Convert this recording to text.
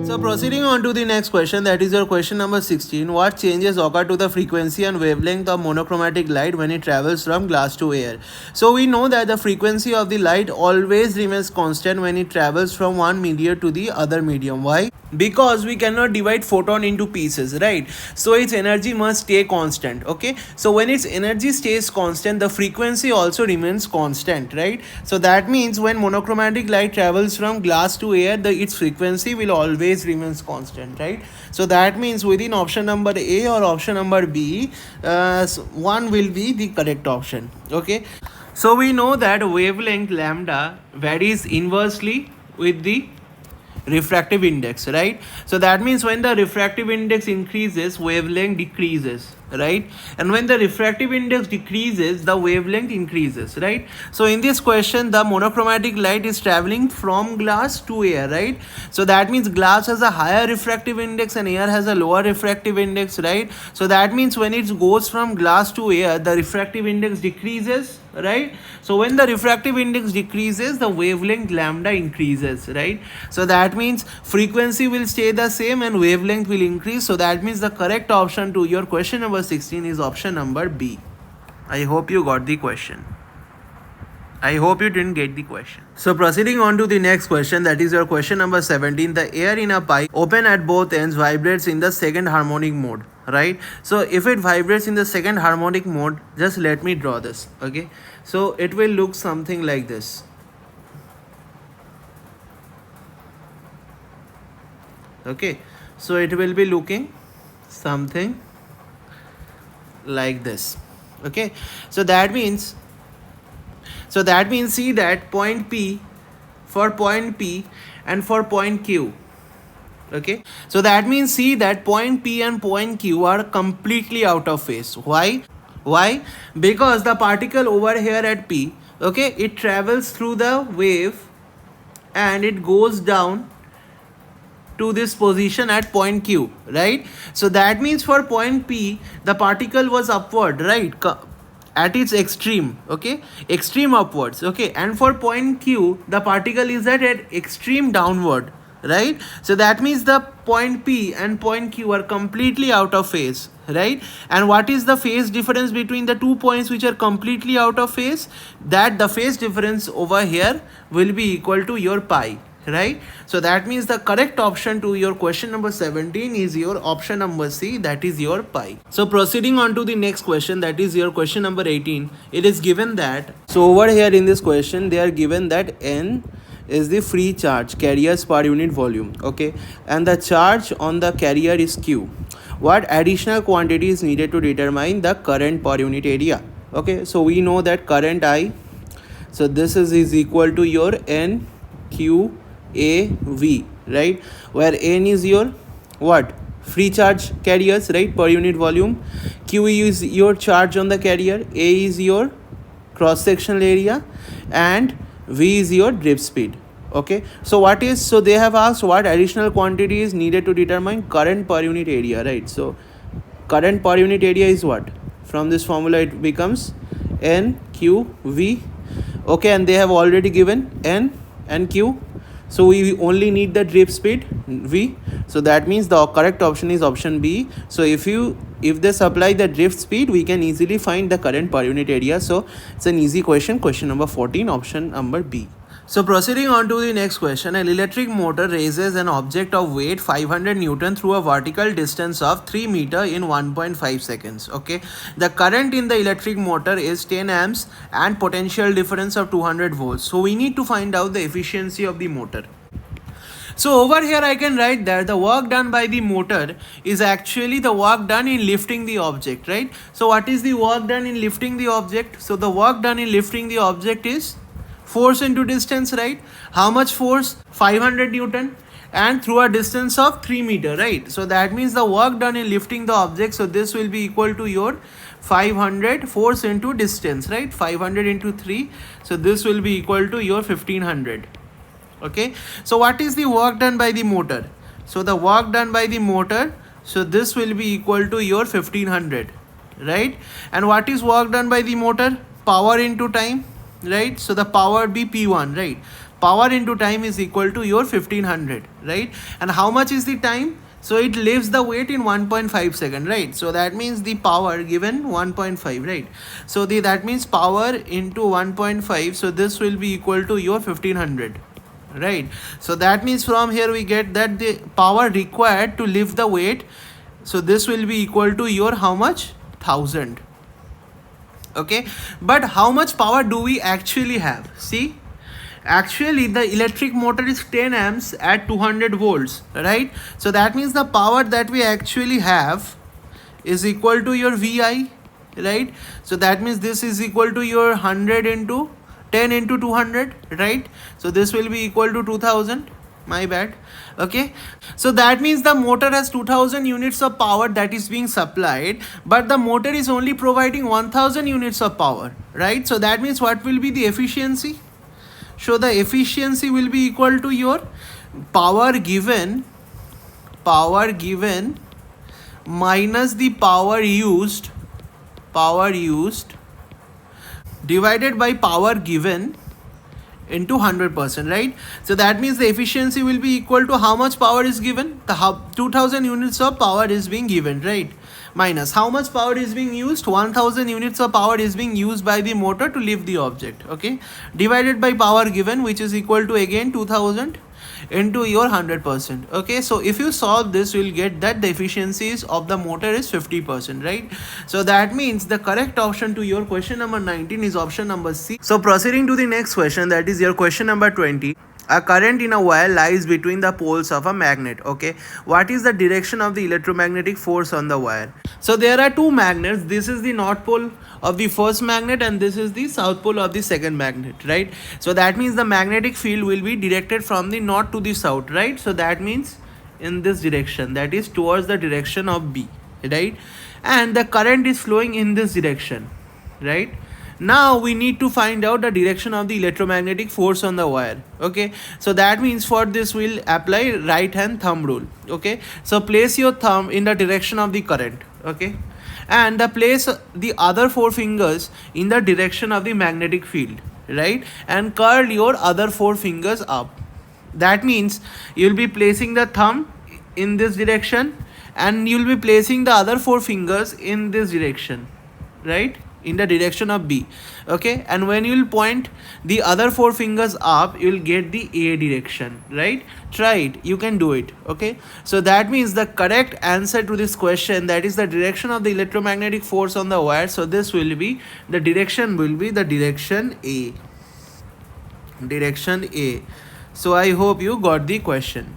So proceeding on to the next question, that is your question number 16. What changes occur to the frequency and wavelength of monochromatic light when it travels from glass to air? So we know that the frequency of the light always remains constant when it travels from one medium to the other medium. Why? Because we cannot divide photon into pieces, right? So its energy must stay constant. Okay, so when its energy stays constant, the frequency also remains constant, right? So that means when monochromatic light travels from glass to air, its frequency will always remains constant, right? So that means within option number A or option number B, one will be the correct option. Okay, so we know that wavelength lambda varies inversely with the refractive index, right? So that means when the refractive index increases, wavelength decreases, right? And when the refractive index decreases, the wavelength increases, right? So in this question, the monochromatic light is traveling from glass to air, right? So that means glass has a higher refractive index and air has a lower refractive index, right? So that means when it goes from glass to air, the refractive index decreases, right? So when the refractive index decreases, the wavelength lambda increases, right? So that means frequency will stay the same and wavelength will increase. So that means the correct option to your question number 16 is option number B. I hope you got the question. I hope you didn't get the question. So proceeding on to the next question, that is your question number 17. The air in a pipe open at both ends vibrates in the second harmonic mode, right? So if it vibrates in the second harmonic mode, just let me draw this. Okay, so it will look something like this. Okay, so it will be looking something like this. Okay, so that means see that point P, for point P and for point Q. Okay, so that means see that point P and point Q are completely out of phase. Why? Because the particle over here at P, okay, it travels through the wave and it goes down to this position at point Q, right? So that means for point P, the particle was upward, right, at its extreme, okay, extreme upwards, okay, and for point Q, the particle is at extreme downward, right? So that means the point P and point Q are completely out of phase, right? And what is the phase difference between the 2 points which are completely out of phase? That the phase difference over here will be equal to your pi, right? So that means the correct option to your question number 17 is your option number C, that is your pi. So proceeding on to the next question, that is your question number 18. It is given that, so over here in this question they are given that N is the free charge carriers per unit volume, okay, and the charge on the carrier is Q. What additional quantity is needed to determine the current per unit area? Okay, so we know that current I, so this is equal to your N Q A V, right, where N is your what, free charge carriers, right, per unit volume, Q is your charge on the carrier, A is your cross sectional area, and V is your drift speed. Okay, so what is, so they have asked what additional quantity is needed to determine current per unit area, right? So current per unit area is what, from this formula it becomes N Q V, okay, and they have already given N and Q, so we only need the drift speed V. So that means the correct option is option B. So if they supply the drift speed, we can easily find the current per unit area. So it's an easy question, question number 14, option number B. So proceeding on to the next question, an electric motor raises an object of weight 500 Newton through a vertical distance of 3 meter in 1.5 seconds. Okay, the current in the electric motor is 10 amps and potential difference of 200 volts. So we need to find out the efficiency of the motor. So over here I can write that the work done by the motor is actually the work done in lifting the object, right? So what is the work done in lifting the object? So the work done in lifting the object is force into distance, right? How much force? 500 Newton and through a distance of 3 meter, right? So that means the work done in lifting the object, so this will be equal to your 500 force into distance, right? 500 into 3, so this will be equal to your 1500. Okay, so what is the work done by the motor? So the work done by the motor, so this will be equal to your 1500, right? And what is work done by the motor? Power into time. right? So the power be P1, right? Power into time is equal to your 1500, right? And how much is the time? So it lifts the weight in 1.5 second, right? So that means the power given 1.5, right? So that means power into 1.5. So this will be equal to your 1500, right? So that means from here we get that the power required to lift the weight, so this will be equal to your how much? 1000. Okay, but how much power do we actually have? See, actually the electric motor is 10 amps at 200 volts, right? So that means the power that we actually have is equal to your VI, right? So that means this is equal to your 100 into 10 into 200, right? So this will be equal to 2000, my bad. Okay, so that means the motor has 2000 units of power that is being supplied, but the motor is only providing 1000 units of power, right? So that means what will be the efficiency? So the efficiency will be equal to your power given minus the power used divided by power given into 100%, right? So that means the efficiency will be equal to how much power is given? The 2000 units of power is being given, right? Minus how much power is being used? 1000 units of power is being used by the motor to lift the object, okay? Divided by power given, which is equal to again 2000 into your 100%. Okay, so if you solve this, you will get that the efficiencies of the motor is 50%, right? So that means the correct option to your question number 19 is option number C. So proceeding to the next question, that is your question number 20. A current in a wire lies between the poles of a magnet. Okay, what is the direction of the electromagnetic force on the wire? So there are two magnets. This is the north pole of the first magnet and this is the south pole of the second magnet, right? So that means the magnetic field will be directed from the north to the south, right? So that means in this direction, that is towards the direction of B, right? And the current is flowing in this direction, right? Now we need to find out the direction of the electromagnetic force on the wire. Okay, so that means for this we'll apply right hand thumb rule. Okay, so place your thumb in the direction of the current. Okay, and place the other four fingers in the direction of the magnetic field, right? And curl your other four fingers up. That means you'll be placing the thumb in this direction and you'll be placing the other four fingers in this direction, right? In the direction of B. Okay, and when you'll point the other four fingers up, you'll get the A direction, right? Try it, you can do it. Okay, so that means the correct answer to this question, that is the direction of the electromagnetic force on the wire, so this will be the direction A. So I hope you got the question.